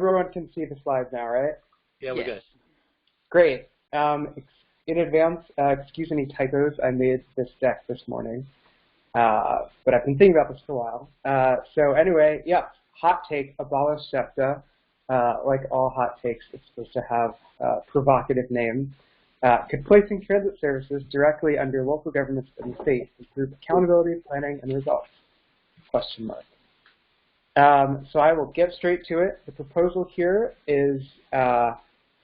Everyone can see the slides now, right? Yeah, we're good. Great. In advance, excuse any typos. I made this deck this morning, but I've been thinking about this for a while. So anyway, yeah, hot take, abolish SEPTA. Like all hot takes, it's supposed to have a provocative name. Could placing transit services directly under local governments and the state improve accountability, planning, and results? Question mark. So I will get straight to it. The proposal here is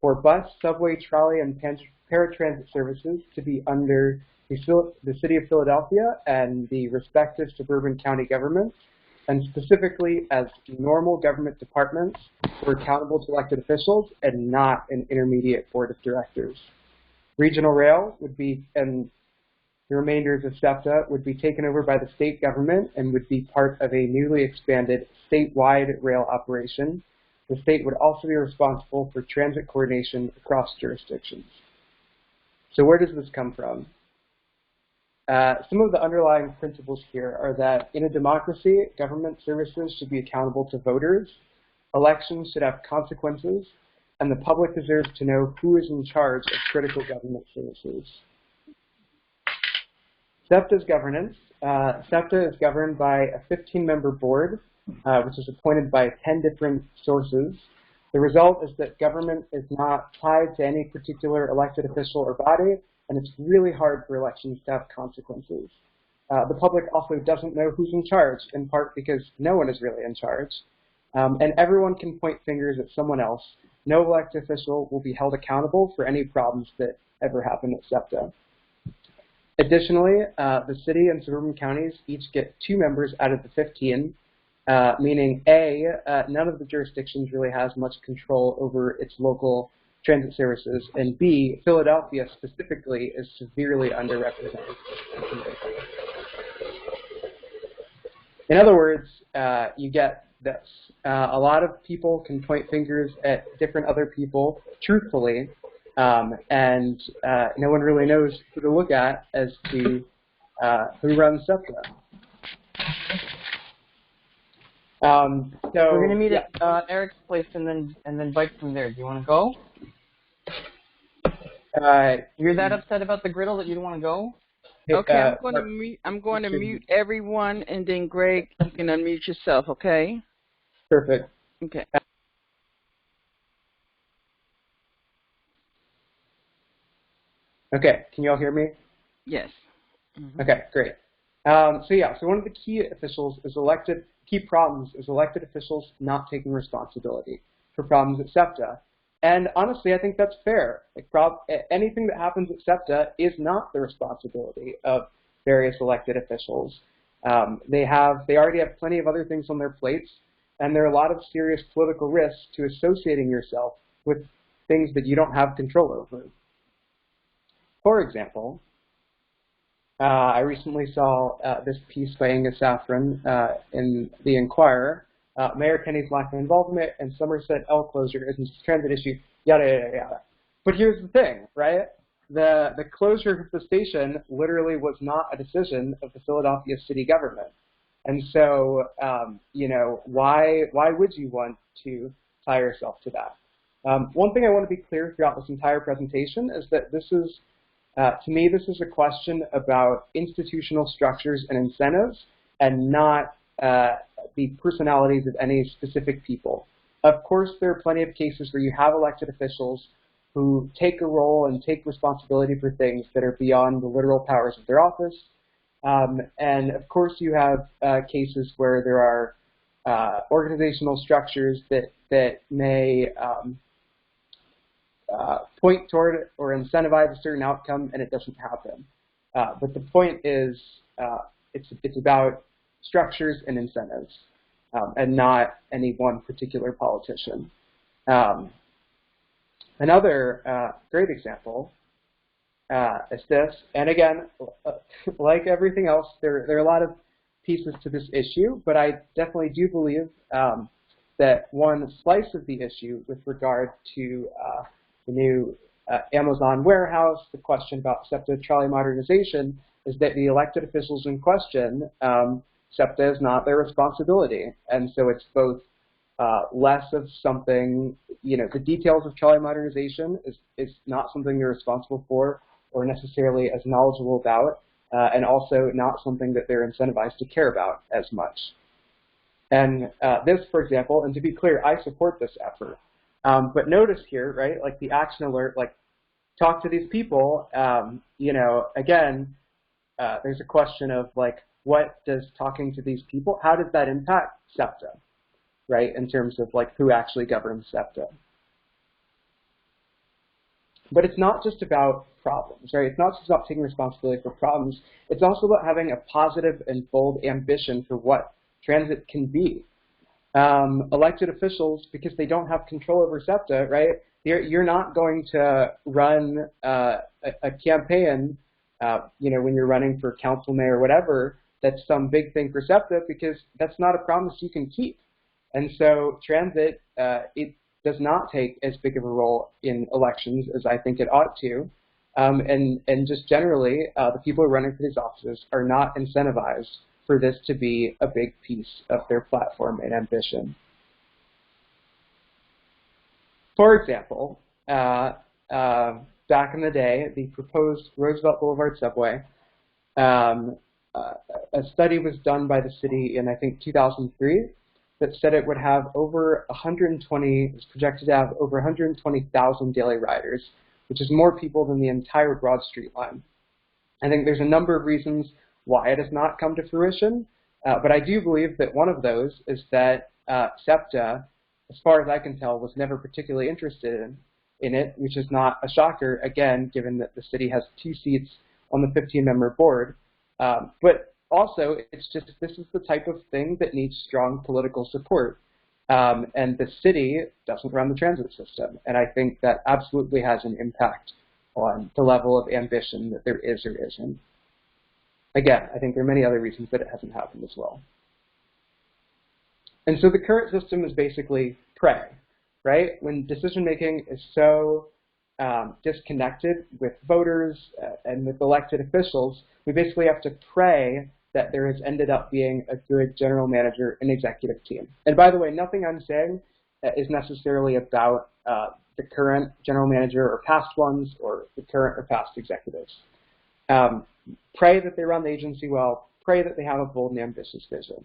for bus, subway, trolley, and paratransit services to be under the City of Philadelphia and the respective suburban county governments, and specifically as normal government departments who are accountable to elected officials and not an intermediate board of directors. Regional rail would be, and the remainders of SEPTA would be taken over by the state government and would be part of a newly expanded statewide rail operation. The state would also be responsible for transit coordination across jurisdictions. So where does this come from? Some of the underlying principles here are that in a democracy, government services should be accountable to voters, elections should have consequences, and the public deserves to know who is in charge of critical government services. SEPTA's governance. SEPTA is governed by a 15-member board, which is appointed by 10 different sources. The result is that government is not tied to any particular elected official or body, and it's really hard for elections to have consequences. The public also doesn't know who's in charge, in part because no one is really in charge. And everyone can point fingers at someone else. No elected official will be held accountable for any problems that ever happen at SEPTA. Additionally, the city and suburban counties each get 2 members out of the 15, meaning A, none of the jurisdictions really has much control over its local transit services, and B, Philadelphia specifically is severely underrepresented. In other words, you get this. A lot of people can point fingers at different other people truthfully, and no one really knows who to look at as to who runs SEPTA. So we're gonna meet at Eric's place and then bike from there. Do you want to go? You're that upset about the griddle that you don't want to go? Okay, I'm going to mute everyone, and then Greg, you can unmute yourself. Okay. Perfect. Okay. Okay, can you all hear me? Yes. Mm-hmm. Okay, great. So one of the key problems is elected officials not taking responsibility for problems at SEPTA. And honestly, I think that's fair. Like, anything that happens at SEPTA is not the responsibility of various elected officials. They already have plenty of other things on their plates, and there are a lot of serious political risks to associating yourself with things that you don't have control over. For example, I recently saw this piece by Angus Saffron in the Inquirer. Mayor Kenny's lack of involvement and Somerset L closure isn't a transit issue, yada, yada, yada. But here's the thing, right? The closure of the station literally was not a decision of the Philadelphia city government. And so, you know, why would you want to tie yourself to that? One thing I want to be clear throughout this entire presentation is that this is, to me, this is a question about institutional structures and incentives and not the personalities of any specific people. Of course, there are plenty of cases where you have elected officials who take a role and take responsibility for things that are beyond the literal powers of their office. And of course, you have cases where there are organizational structures that may point toward or incentivize a certain outcome, and it doesn't happen. But the point is, it's about structures and incentives, and not any one particular politician. Another great example is this, and again, like everything else, there are a lot of pieces to this issue, but I definitely do believe that one slice of the issue with regard to the new Amazon warehouse, the question about SEPTA trolley modernization, is that the elected officials in question, SEPTA is not their responsibility. And so it's both less of something, the details of trolley modernization is not something you're responsible for or necessarily as knowledgeable about, and also not something that they're incentivized to care about as much. And this, for example, and to be clear, I support this effort. But notice here, right, like the action alert, like talk to these people, again, there's a question of like, what does talking to these people, how does that impact SEPTA, right, in terms of like who actually governs SEPTA? But it's not just about problems, right? It's not just about taking responsibility for problems. It's also about having a positive and bold ambition for what transit can be. Elected officials, because they don't have control over SEPTA, right? You're not going to run a campaign, when you're running for council, mayor, whatever, that's some big thing for SEPTA, because that's not a promise you can keep. And so transit, it does not take as big of a role in elections as I think it ought to. And just generally, the people who are running for these offices are not incentivized for this to be a big piece of their platform and ambition. For example, back in the day, the proposed Roosevelt Boulevard subway, a study was done by the city in, I think, 2003 that said it would have over 120, it was projected to have over 120,000 daily riders, which is more people than the entire Broad Street line. I think there's a number of reasons why it has not come to fruition, but I do believe that one of those is that SEPTA, as far as I can tell, was never particularly interested in it, which is not a shocker, again, given that the city has 2 seats on the 15-member board. But also, it's just, this is the type of thing that needs strong political support. And the city doesn't run the transit system. And I think that absolutely has an impact on the level of ambition that there is or isn't. Again, I think there are many other reasons that it hasn't happened as well. And so the current system is basically pray, right? When decision-making is so disconnected with voters and with elected officials, we basically have to pray that there has ended up being a good general manager and executive team. And by the way, nothing I'm saying is necessarily about the current general manager or past ones or the current or past executives. Pray that they run the agency well, pray that they have a bold and ambitious vision.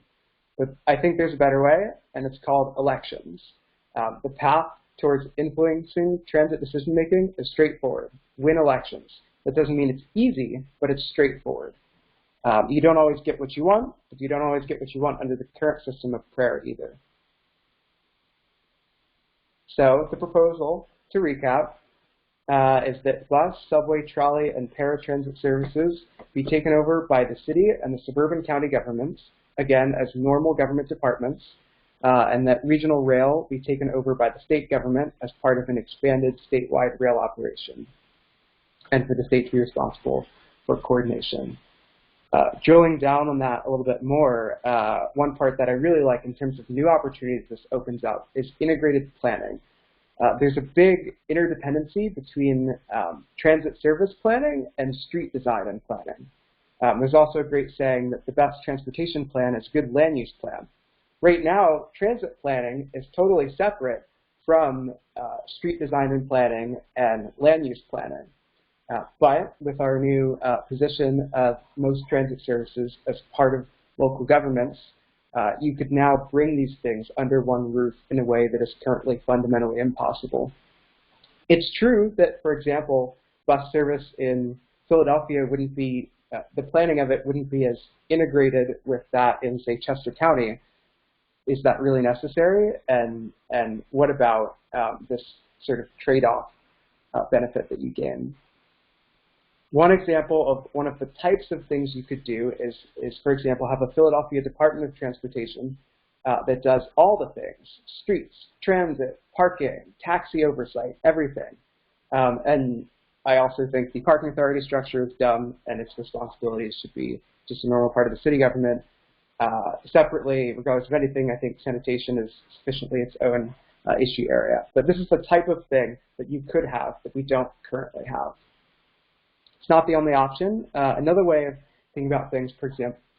But I think there's a better way, and it's called elections. The path towards influencing transit decision-making is straightforward. Win elections. That doesn't mean it's easy, but it's straightforward. You don't always get what you want, but you don't always get what you want under the current system of prayer either. So the proposal, to recap, is that bus, subway, trolley, and paratransit services be taken over by the city and the suburban county governments, again, as normal government departments, and that regional rail be taken over by the state government as part of an expanded statewide rail operation, and for the state to be responsible for coordination. Drilling down on that a little bit more, one part that I really like in terms of new opportunities this opens up is integrated planning. There's a big interdependency between transit service planning and street design and planning. There's also a great saying that the best transportation plan is a good land use plan. Right now, transit planning is totally separate from street design and planning and land use planning. But with our new position of most transit services as part of local governments, you could now bring these things under one roof in a way that is currently fundamentally impossible. It's true that, for example, bus service in Philadelphia wouldn't be, the planning of it wouldn't be as integrated with that in, say, Chester County. Is that really necessary? And what about this sort of trade-off benefit that you gain? One example of one of the types of things you could do is, for example, have a Philadelphia Department of Transportation that does all the things: streets, transit, parking, taxi oversight, everything. And I also think the parking authority structure is dumb, and its responsibilities should be just a normal part of the city government. Separately, regardless of anything, I think sanitation is sufficiently its own issue area. But this is the type of thing that you could have that we don't currently have. It's not the only option. Another way of thinking about things,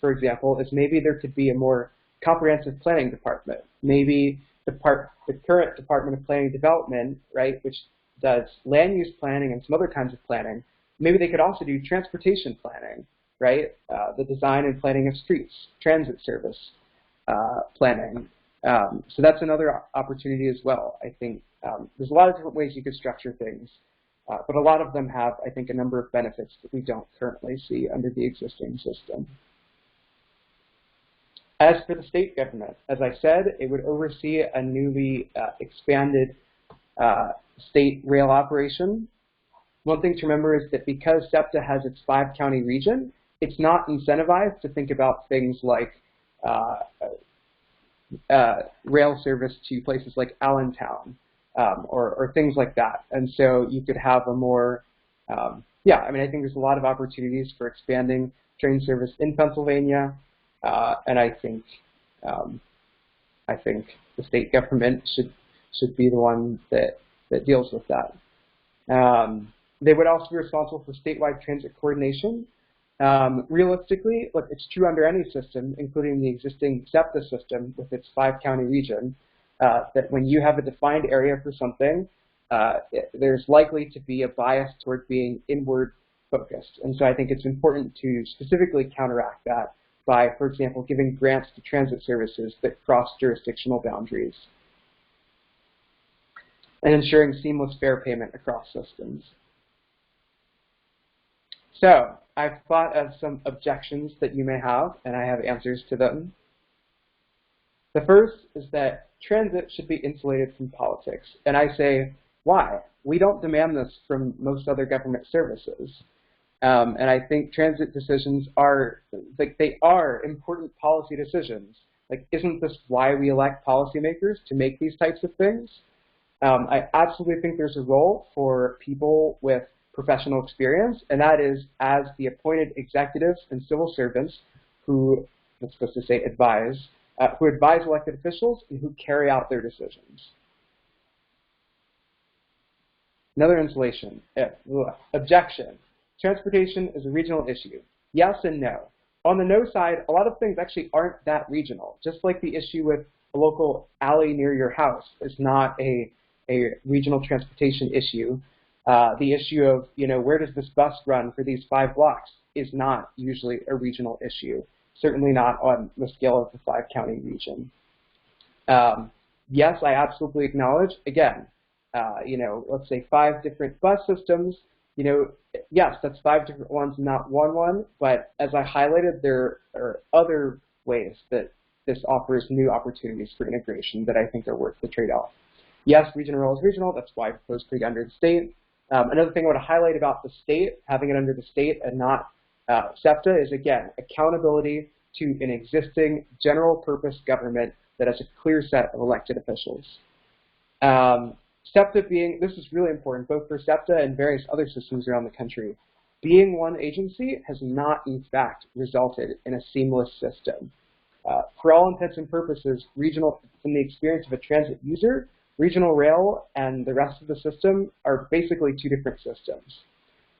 for example, is maybe there could be a more comprehensive planning department. Maybe the current Department of Planning and Development, right, which does land use planning and some other kinds of planning, maybe they could also do transportation planning, right? The design and planning of streets, transit service planning. So that's another opportunity as well. I think there's a lot of different ways you could structure things, but a lot of them have, I think, a number of benefits that we don't currently see under the existing system. As for the state government, as I said, it would oversee a newly expanded state rail operation. One thing to remember is that because SEPTA has its 5-county region, it's not incentivized to think about things like rail service to places like Allentown or things like that. And so you could have a more, yeah, I mean, I think there's a lot of opportunities for expanding train service in Pennsylvania, and I think the state government should be the one that deals with that. They would also be responsible for statewide transit coordination. Realistically, look, it's true under any system, including the existing SEPTA system with its 5-county region, that when you have a defined area for something, there's likely to be a bias toward being inward focused. And so I think it's important to specifically counteract that by, for example, giving grants to transit services that cross jurisdictional boundaries and ensuring seamless fare payment across systems. So I've thought of some objections that you may have, and I have answers to them. The first is that transit should be insulated from politics. And I say, why? We don't demand this from most other government services. And I think transit decisions are, like, they are important policy decisions. Like, isn't this why we elect policymakers, to make these types of things? I absolutely think there's a role for people with professional experience, and that is as the appointed executives and civil servants who, I'm supposed to say advise, who advise elected officials and who carry out their decisions. Another objection. Transportation is a regional issue. Yes and no. On the no side, a lot of things actually aren't that regional. Just like the issue with a local alley near your house is not a regional transportation issue. The issue of, where does this bus run for these 5 blocks is not usually a regional issue, certainly not on the scale of the 5-county region. Yes, I absolutely acknowledge, again, let's say 5 different bus systems, yes, that's 5 different ones, not one, but as I highlighted, there are other ways that this offers new opportunities for integration that I think are worth the trade-off. Yes, regional role is regional, that's why I proposed putting it under the state. Another thing I want to highlight about the state, having it under the state and not SEPTA, is, again, accountability to an existing general purpose government that has a clear set of elected officials. SEPTA being, this is really important, both for SEPTA and various other systems around the country, being one agency has not, in fact, resulted in a seamless system. For all intents and purposes, regional, from the experience of a transit user, regional rail and the rest of the system are basically 2 different systems.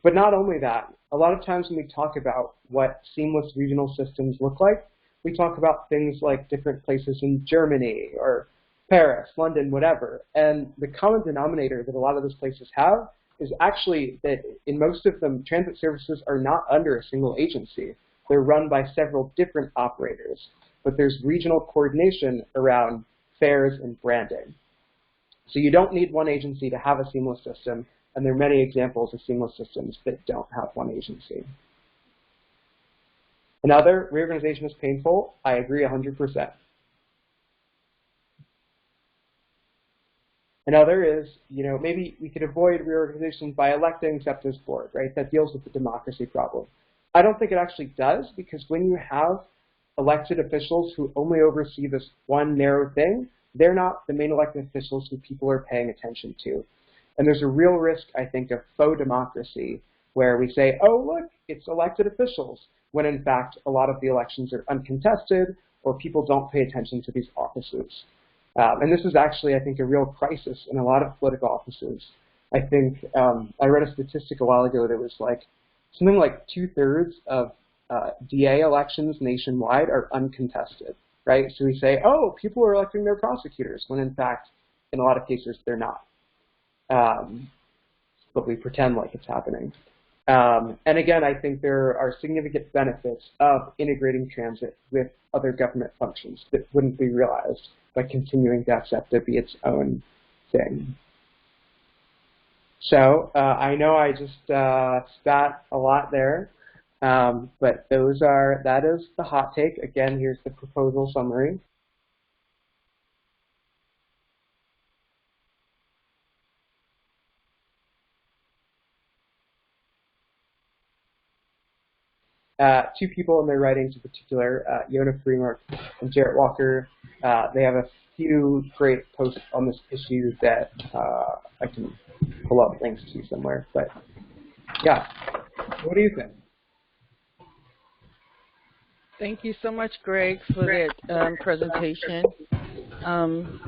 But not only that, a lot of times when we talk about what seamless regional systems look like, we talk about things like different places in Germany or Paris, London, whatever. And the common denominator that a lot of those places have is actually that in most of them, transit services are not under a single agency. They're run by several different operators. But there's regional coordination around fares and branding. So you don't need one agency to have a seamless system, and there are many examples of seamless systems that don't have one agency. Another, reorganization is painful. I agree 100%. Another is, maybe we could avoid reorganization by electing SEPTA's board, right? That deals with the democracy problem. I don't think it actually does, because when you have elected officials who only oversee this one narrow thing, they're not the main elected officials who people are paying attention to. And there's a real risk, I think, of faux democracy, where we say, oh, look, it's elected officials, when in fact a lot of the elections are uncontested or people don't pay attention to these offices. And this is actually, I think, a real crisis in a lot of political offices. I think I read a statistic a while ago that was like something like 2/3 of DA elections nationwide are uncontested. right? So we say, oh, people are electing their prosecutors, when in fact, in a lot of cases, they're not. But we pretend like it's happening. And again, I think there are significant benefits of integrating transit with other government functions that wouldn't be realized by continuing to have SEPTA be its own thing. So I know I just spat a lot there, but that is the hot take. Again, here's the proposal summary. Two people in their writings in particular, Yona Freemark and Jarrett Walker, they have a few great posts on this issue that I can pull up links to somewhere. But yeah, what do you think? Thank you so much, Greg, for that presentation.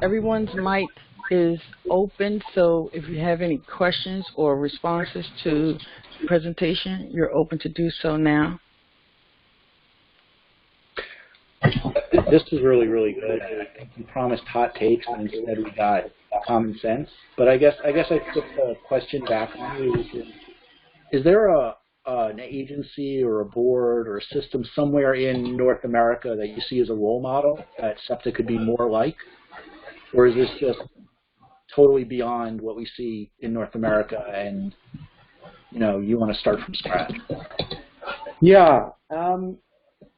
Everyone's mic is open, so if you have any questions or responses to the presentation, you're open to do so now. This is really, really good. I think you promised hot takes, and instead we got common sense. But I guess I put the question back on you. Is there an agency or a board or a system somewhere in North America that you see as a role model that SEPTA could be more like? Or is this just totally beyond what we see in North America and, you want to start from scratch? Yeah.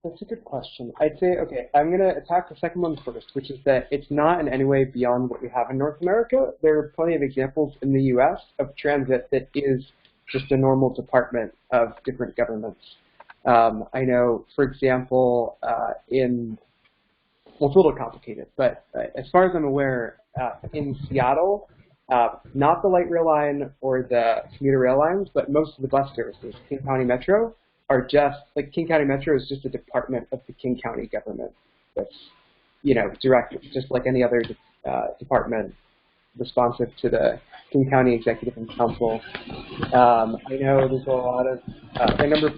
That's a good question. I'd say, okay, I'm going to attack the second one first, which is that it's not in any way beyond what we have in North America. There are plenty of examples in the U.S. of transit that is just a normal department of different governments. I know, for example, it's a little complicated, but as far as I'm aware, in Seattle, not the light rail line or the commuter rail lines, but most of the bus services, King County Metro, are just, like King County Metro is just a department of the King County government that's, directed, just like any other department responsive to the King County Executive and Council. I know there's a number of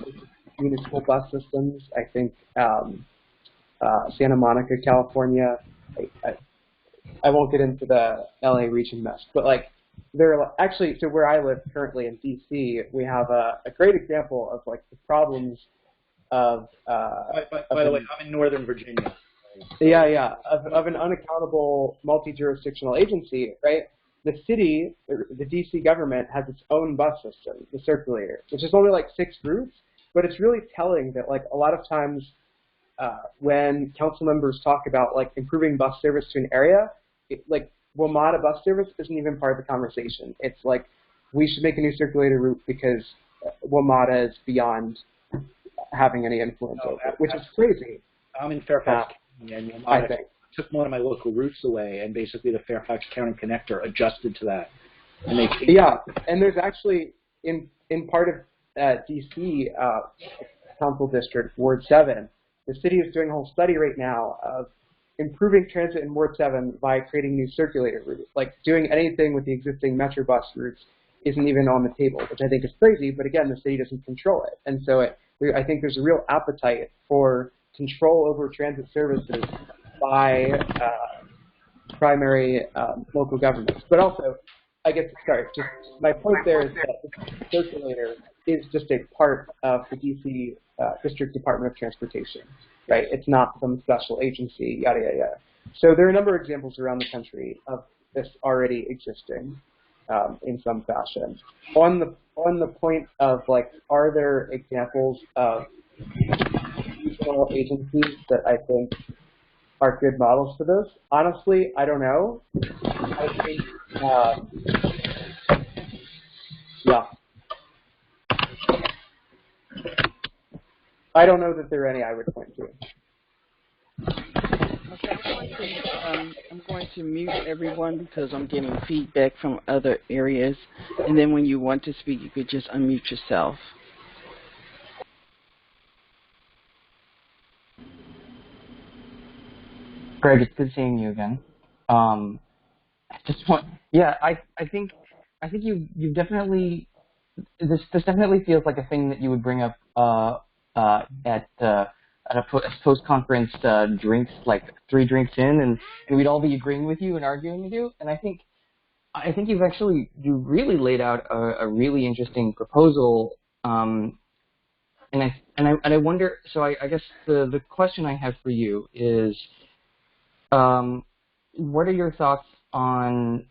municipal bus systems. I think Santa Monica, California, I won't get into the LA region mess, but there are actually, so where I live currently in DC, we have a great example of the problems of. By the way, I'm in Northern Virginia. Yeah, of an unaccountable multi-jurisdictional agency, right? The city, the DC government, has its own bus system, the circulator, which is only 6 routes, but it's really telling that a lot of times when council members talk about improving bus service to an area, WMATA bus service isn't even part of the conversation. It's we should make a new circulator route because WMATA is beyond having any influence over it, which is crazy. I'm in Fairfax County, and WMATA took one of my local routes away, and basically the Fairfax County connector adjusted to that. And and there's actually, in part of D.C. Council District, Ward 7, the city is doing a whole study right now of improving transit in Ward 7 by creating new circulator routes. Doing anything with the existing Metro bus routes isn't even on the table, which I think is crazy, but again, the city doesn't control it. And so I think there's a real appetite for control over transit services by primary local governments. But also, just my point there is that the circulator is just a part of the DC District Department of Transportation. Right? It's not some special agency, yada, yada, yada. So there are a number of examples around the country of this already existing in some fashion. On the point of, are there examples of regional agencies that I think are good models for this? Honestly, I don't know. I think, I don't know that there are any I would point to. Okay, I'm going to mute everyone because I'm getting feedback from other areas. And then when you want to speak, you could just unmute yourself. Greg, it's good seeing you again. I think you definitely, this definitely feels like a thing that you would bring up at a post-conference drinks, like 3 drinks in, and we'd all be agreeing with you and arguing with you. And I think you really laid out a really interesting proposal. And I wonder. So I guess the question I have for you is, what are your thoughts on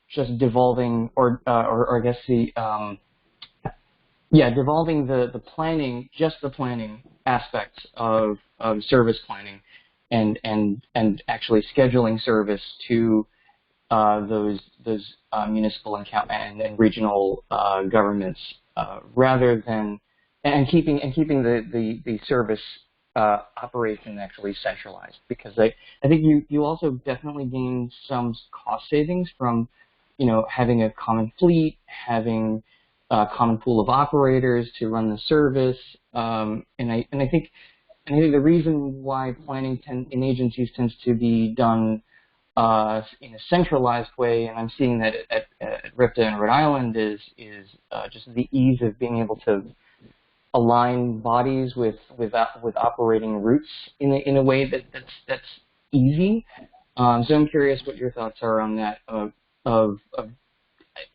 just devolving, or I guess devolving the planning, just the planning aspects of service planning, and actually scheduling service to those municipal and regional governments, rather than and keeping the service operation actually centralized, because I think you also definitely gain some cost savings from having a common fleet, having a common pool of operators to run the service, and I think the reason why planning in agencies tends to be done in a centralized way, and I'm seeing that at RIPTA in Rhode Island, is just the ease of being able to align bodies with operating routes in a way that's easy. So I'm curious what your thoughts are on that.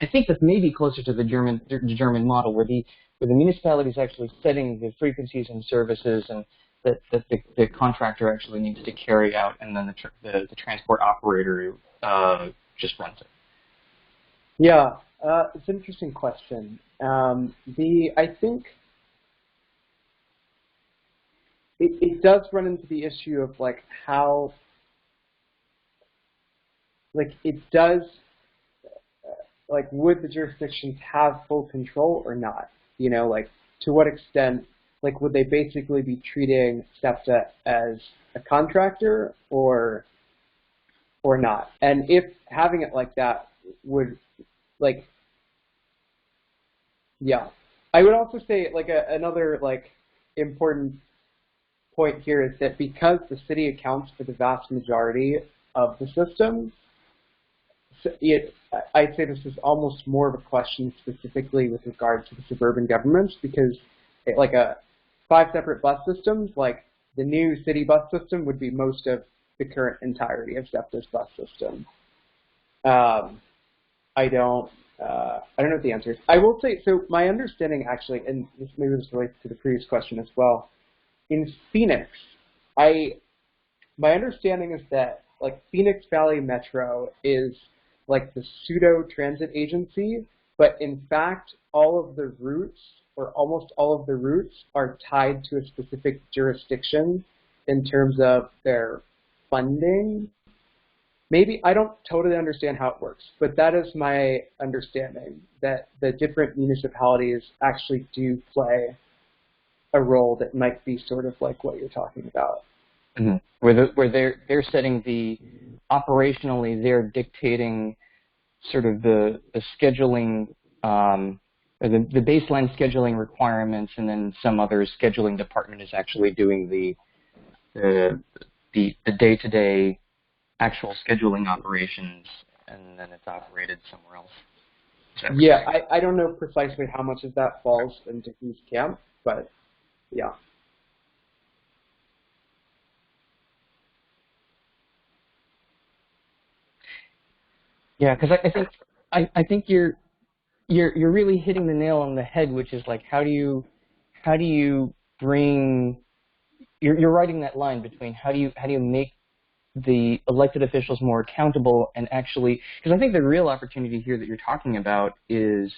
I think that's maybe closer to the German model, where the municipality is actually setting the frequencies and services, and that the contractor actually needs to carry out, and then the transport operator just runs it. Yeah, it's an interesting question. I think it does run into the issue of like how, like it does, like would the jurisdictions have full control or not? Like to what extent, like would they basically be treating SEPTA as a contractor or not? And if having it like that would, like, yeah. I would also say like another like important point here is that because the city accounts for the vast majority of the system, I'd say this is almost more of a question specifically with regard to the suburban governments, because like 5 separate bus systems, like the new city bus system would be most of the current entirety of SEPTA's bus system. I don't know what the answer is. I will say, so my understanding actually, and maybe this relates to the previous question as well, in Phoenix, my understanding is that like Phoenix Valley Metro is like the pseudo transit agency, but in fact all of the routes, or almost all of the routes, are tied to a specific jurisdiction in terms of their funding. Maybe I don't totally understand how it works, but that is my understanding, that the different municipalities actually do play a role that might be sort of like what you're talking about. Mm-hmm. Where they're setting the operationally, they're dictating sort of the scheduling, or the baseline scheduling requirements, and then some other scheduling department is actually doing the day-to-day actual scheduling operations, and then it's operated somewhere else. Yeah, I don't know precisely how much of that falls into whose camp, but yeah. Yeah, because I think you're really hitting the nail on the head, which is like how do you bring, you're writing that line between how do you make the elected officials more accountable, and actually, because I think the real opportunity here that you're talking about is,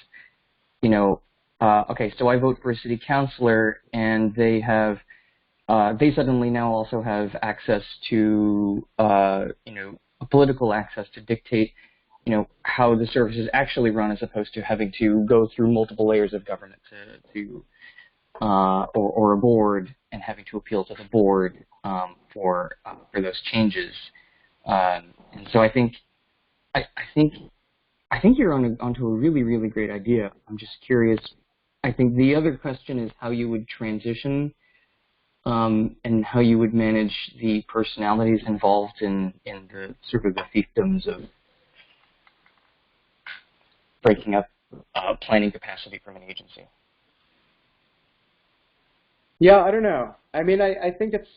okay, so I vote for a city councilor, and they suddenly now also have access to, political access to dictate, how the services actually run, as opposed to having to go through multiple layers of government or a board, and having to appeal to the board for those changes. And so I think you're onto a really, really great idea. I'm just curious. I think the other question is how you would transition, and how you would manage the personalities involved in the sort of the fiefdoms of breaking up planning capacity from an agency. Yeah, I don't know. I mean, I think it's,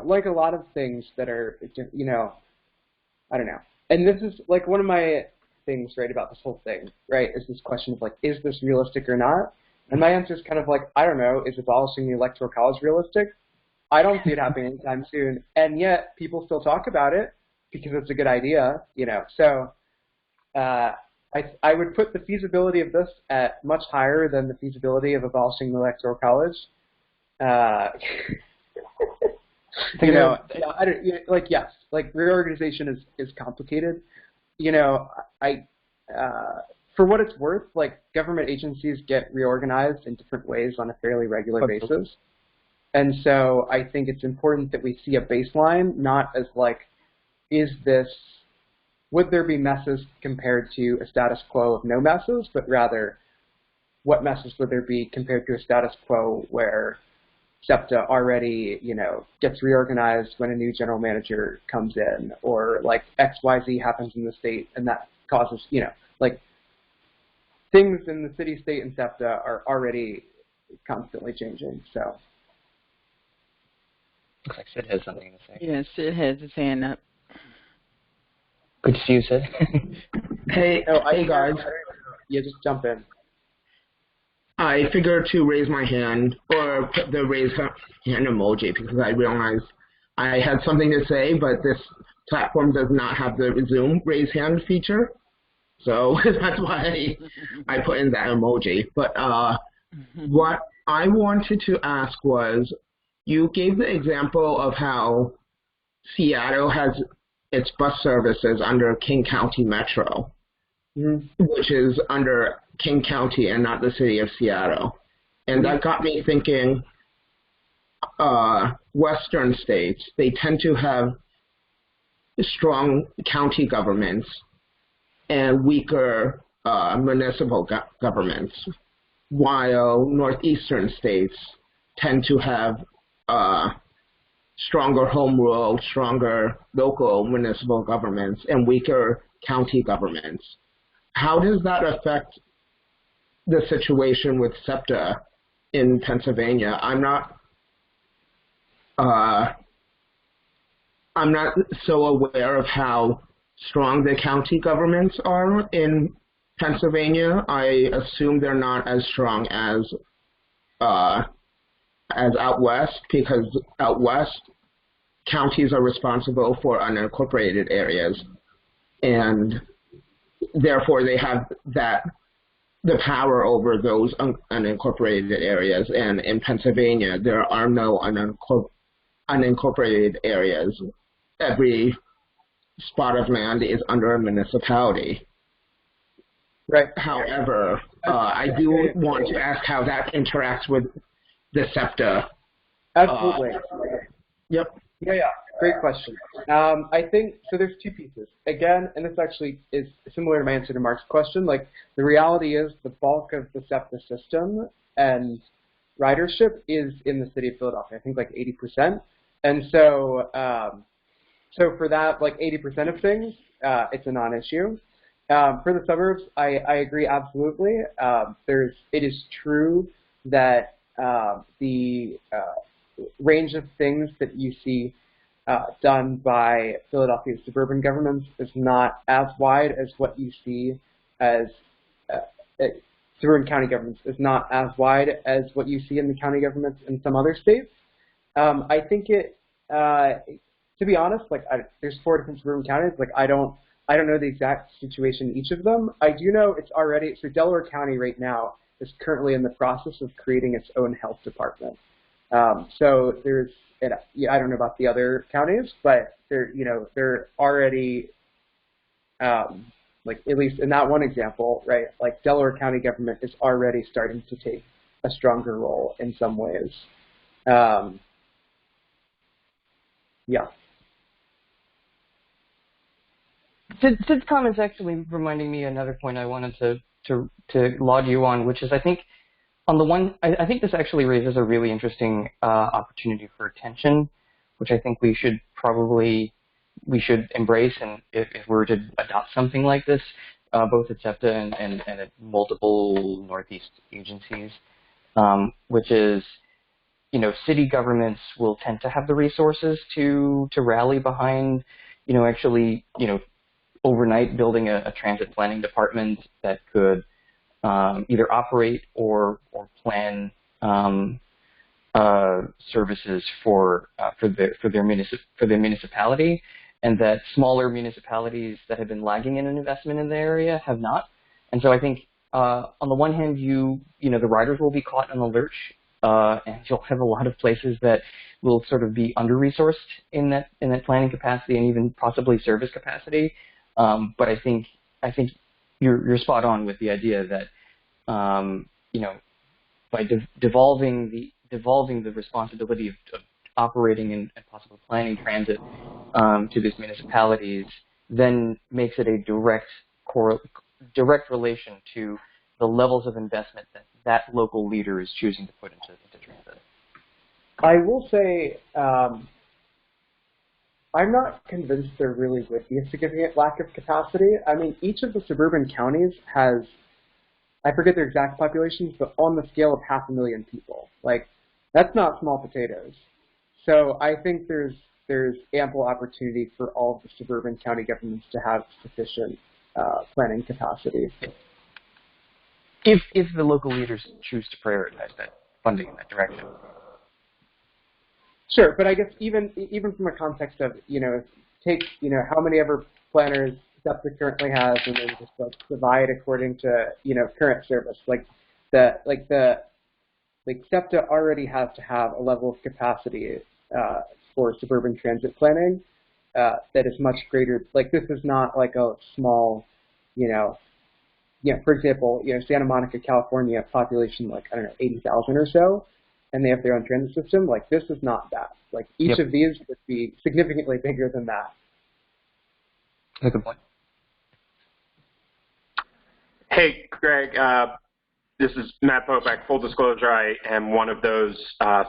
like a lot of things that are, I don't know. And this is like one of my things, right, about this whole thing, right, is this question of like, is this realistic or not? And my answer is kind of like, I don't know, is abolishing the Electoral College realistic? I don't see it happening anytime soon. And yet people still talk about it because it's a good idea, So I would put the feasibility of this at much higher than the feasibility of abolishing the Electoral College. Yes, like reorganization is complicated. For what it's worth, like government agencies get reorganized in different ways on a fairly regular basis. And so I think it's important that we see a baseline, not as like, would there be messes compared to a status quo of no messes, but rather what messes would there be compared to a status quo where SEPTA already, gets reorganized when a new general manager comes in, or like XYZ happens in the state and that causes, like things in the city, state, and SEPTA are already constantly changing, so. Looks like Sid has something to say. Yeah, Sid has his hand up. Good to see you, Sid. Hey guys. Yeah, just jump in. I figured to raise my hand or put the raise hand emoji because I realized I had something to say, but this platform does not have the Zoom raise hand feature. So that's why I put in that emoji. But what I wanted to ask was, you gave the example of how Seattle has its bus services under King County Metro, which is under King County and not the city of Seattle. And that got me thinking, Western states, they tend to have strong county governments and weaker municipal governments, while Northeastern states tend to have stronger home rule, stronger local municipal governments, and weaker county governments. How does that affect the situation with SEPTA in Pennsylvania? I'm not so aware of how strong the county governments are in Pennsylvania. I assume they're not as strong as out west, because out west, counties are responsible for unincorporated areas, and therefore they have the power over those unincorporated areas. And in Pennsylvania, there are no unincorporated areas. Every spot of land is under a municipality. Right. However, I do want to ask how that interacts with the SEPTA. Absolutely. Yep. Yeah. Great question. I think, so there's two pieces. Again, and this actually is similar to my answer to Mark's question, like the reality is the bulk of the SEPTA system and ridership is in the city of Philadelphia, I think like 80%. And so, so for that, like 80% of things, it's a non-issue. For the suburbs, I agree absolutely. It is true that the range of things that you see done by Philadelphia's suburban governments is not as wide as what you see as suburban county governments is not as wide as what you see in the county governments in some other states. I think to be honest, like there's 4 different suburban counties. Like I don't know the exact situation in each of them. I do know it's already, so Delaware County right now is currently in the process of creating its own health department. So there's, I don't know about the other counties, but they're already, like at least in that one example, right? Like Delaware County government is already starting to take a stronger role in some ways. Yeah. Sid's comments actually reminding me another point I wanted to laud you on, which is I think on the one, I think this actually raises a really interesting opportunity for attention, which I think we should embrace, and if we were to adopt something like this, both at SEPTA and at multiple Northeast agencies, which is, city governments will tend to have the resources to rally behind, actually, overnight building a transit planning department that could either operate or plan services for their municipality, and that smaller municipalities that have been lagging in an investment in the area have not. And so I think on the one hand, the riders will be caught in the lurch, and you'll have a lot of places that will sort of be under-resourced in that planning capacity and even possibly service capacity. But I think you're spot on with the idea that by devolving the responsibility of operating and possibly planning transit to these municipalities, then makes it a direct relation to the levels of investment that local leader is choosing to put into transit. I will say I'm not convinced there really would be a significant lack of capacity. I mean, each of the suburban counties has, I forget their exact populations, but on the scale of 500,000 people. Like, that's not small potatoes. So I think there's ample opportunity for all of the suburban county governments to have sufficient planning capacity. If the local leaders choose to prioritize that funding in that direction. Sure, but I guess even from a context of, take, how many ever planners SEPTA currently has, and then just like divide according to, current service. SEPTA already has to have a level of capacity for suburban transit planning that is much greater. Like, this is not like a small, for example, Santa Monica, California, population like, 80,000 or so, and they have their own transit system. Like, this is not that. Like, each of these would be significantly bigger than that. That's a good point. Hey, Greg. This is Matt Popek. Full disclosure, I am one of those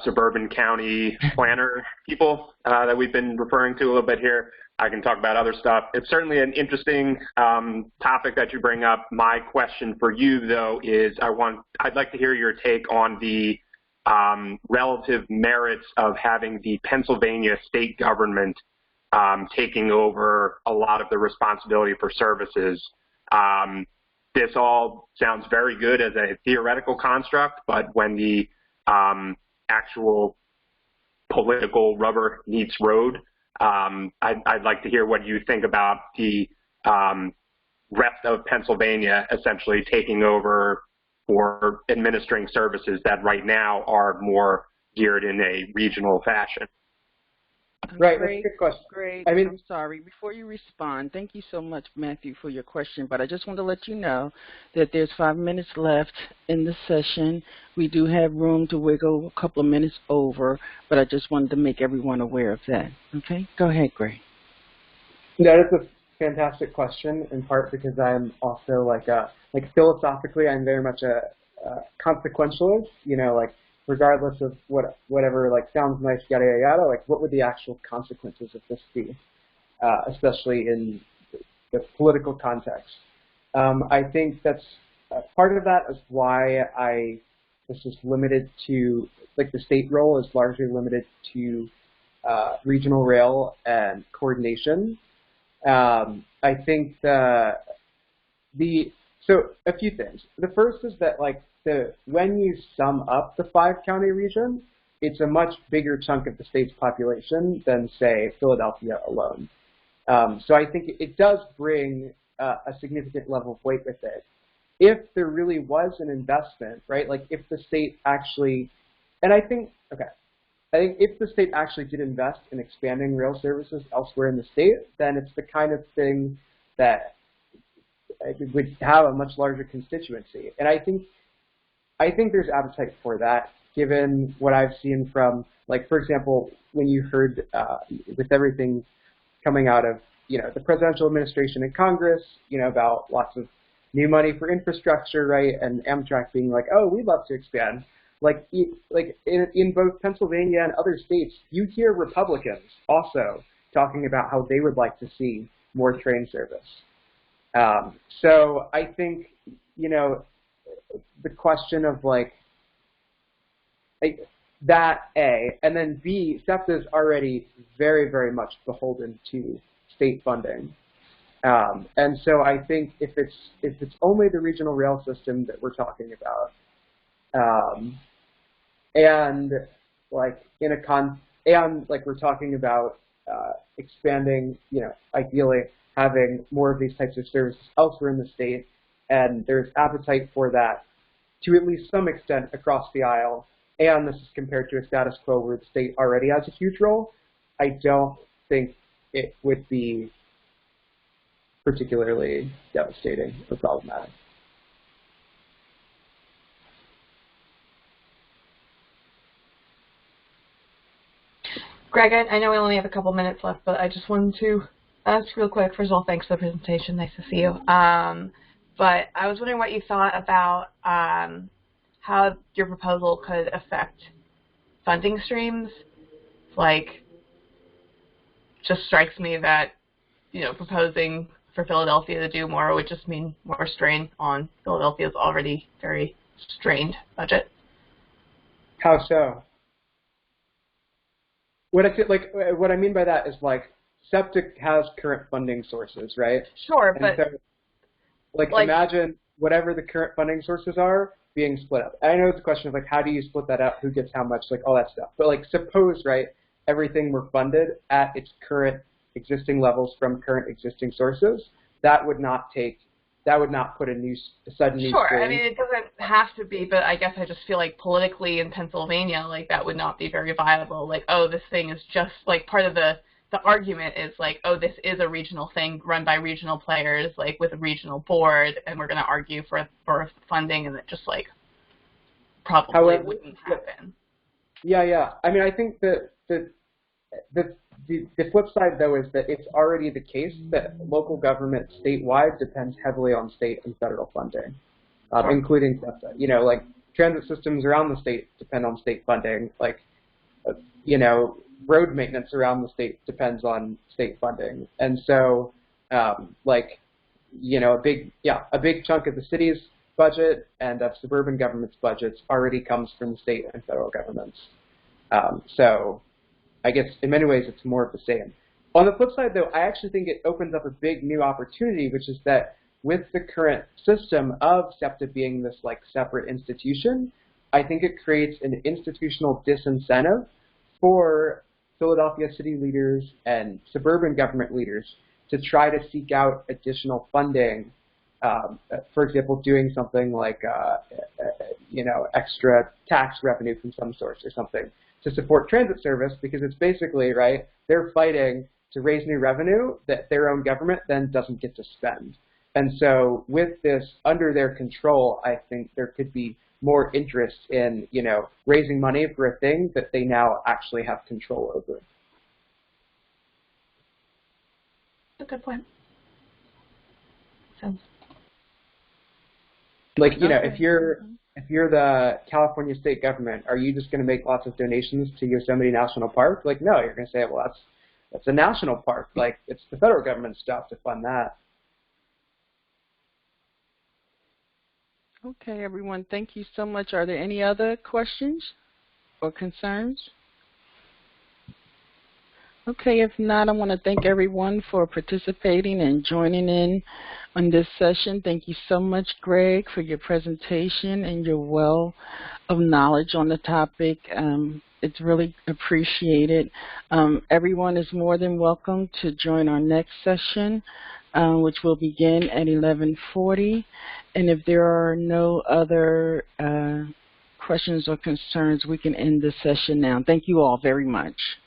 suburban county planner people that we've been referring to a little bit here. I can talk about other stuff. It's certainly an interesting topic that you bring up. My question for you, though, is I'd like to hear your take on the relative merits of having the Pennsylvania state government taking over a lot of the responsibility for services. This all sounds very good as a theoretical construct, but when the actual political rubber meets road, I'd like to hear what you think about the rest of Pennsylvania essentially taking over or administering services that right now are more geared in a regional fashion. Right, that's a good question. Great. I'm sorry. Before you respond, thank you so much, Matthew, for your question. But I just want to let you know that there's 5 minutes left in the session. We do have room to wiggle a couple of minutes over, but I just wanted to make everyone aware of that. Okay? Go ahead, Greg. That is a fantastic question, in part because I'm also like philosophically, I'm very much a consequentialist. Regardless of whatever sounds nice, yada yada yada, what would the actual consequences of this be, especially in the political context. I think that's part of that is why this is limited to the state role is largely limited to regional rail and coordination. I think so a few things. The first is that when you sum up the 5-county region, it's a much bigger chunk of the state's population than, say, Philadelphia alone. So I think it does bring a significant level of weight with it. If there really was an investment, right, if the state actually, and I think if the state actually did invest in expanding rail services elsewhere in the state, then it's the kind of thing that would have a much larger constituency. And I think there's appetite for that, given what I've seen from, for example, when you heard with everything coming out of, the presidential administration and Congress, about lots of new money for infrastructure, right, and Amtrak being like, oh, we'd love to expand. In both Pennsylvania and other states, you hear Republicans also talking about how they would like to see more train service. So I think, the question of that A, and then B, SEPTA is already very, very much beholden to state funding. And so I think if it's only the regional rail system that we're talking about, and like we're talking about expanding, ideally having more of these types of services elsewhere in the state, and there's appetite for that to at least some extent across the aisle, and this is compared to a status quo where the state already has a huge role, I don't think it would be particularly devastating or problematic. Greg, I know we only have a couple minutes left, but I just wanted to ask real quick. First of all, thanks for the presentation. Nice to see you. But I was wondering what you thought about how your proposal could affect funding streams. Like, just strikes me that, proposing for Philadelphia to do more would just mean more strain on Philadelphia's already very strained budget. How so? What I mean by that is SEPTA has current funding sources, right? Sure, and but so, imagine whatever the current funding sources are being split up. I know it's a question of how do you split that up, who gets how much, all that stuff. But suppose, right, everything were funded at its current existing levels from current existing sources, that would not put a sudden new Sure, strain. I mean, it doesn't have to be, but I guess I just feel like politically in Pennsylvania, that would not be very viable. Oh, this thing is just, part of the argument is oh, this is a regional thing run by regional players, with a regional board, and we're going to argue for funding, and it just, probably wouldn't happen. Yeah. I mean, I think that the flip side, though, is that it's already the case that local government statewide depends heavily on state and federal funding, including SEPTA. Transit systems around the state depend on state funding. Road maintenance around the state depends on state funding. And so, a big chunk of the city's budget and of suburban government's budgets already comes from the state and federal governments. So I guess in many ways it's more of the same. On the flip side, though, I actually think it opens up a big new opportunity, which is that with the current system of SEPTA being this separate institution, I think it creates an institutional disincentive for Philadelphia city leaders and suburban government leaders to try to seek out additional funding. For example, doing something like extra tax revenue from some source or something to support transit service, because it's basically, right, they're fighting to raise new revenue that their own government then doesn't get to spend. And so with this under their control, I think there could be more interest in, raising money for a thing that they now actually have control over. That's a good point. Sounds if you're the California state government, are you just going to make lots of donations to Yosemite National Park? No, you're going to say, well, that's a national park. It's the federal government's job to fund that. Okay, everyone, thank you so much. Are there any other questions or concerns? Okay, if not, I want to thank everyone for participating and joining in on this session. Thank you so much, Greg, for your presentation and your wealth of knowledge on the topic. It's really appreciated. Everyone is more than welcome to join our next session, which will begin at 11:40. And if there are no other questions or concerns, we can end the session now. Thank you all very much.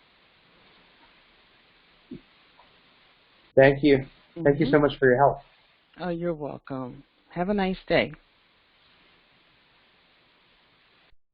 Thank you. Thank you so much for your help. Oh, you're welcome. Have a nice day.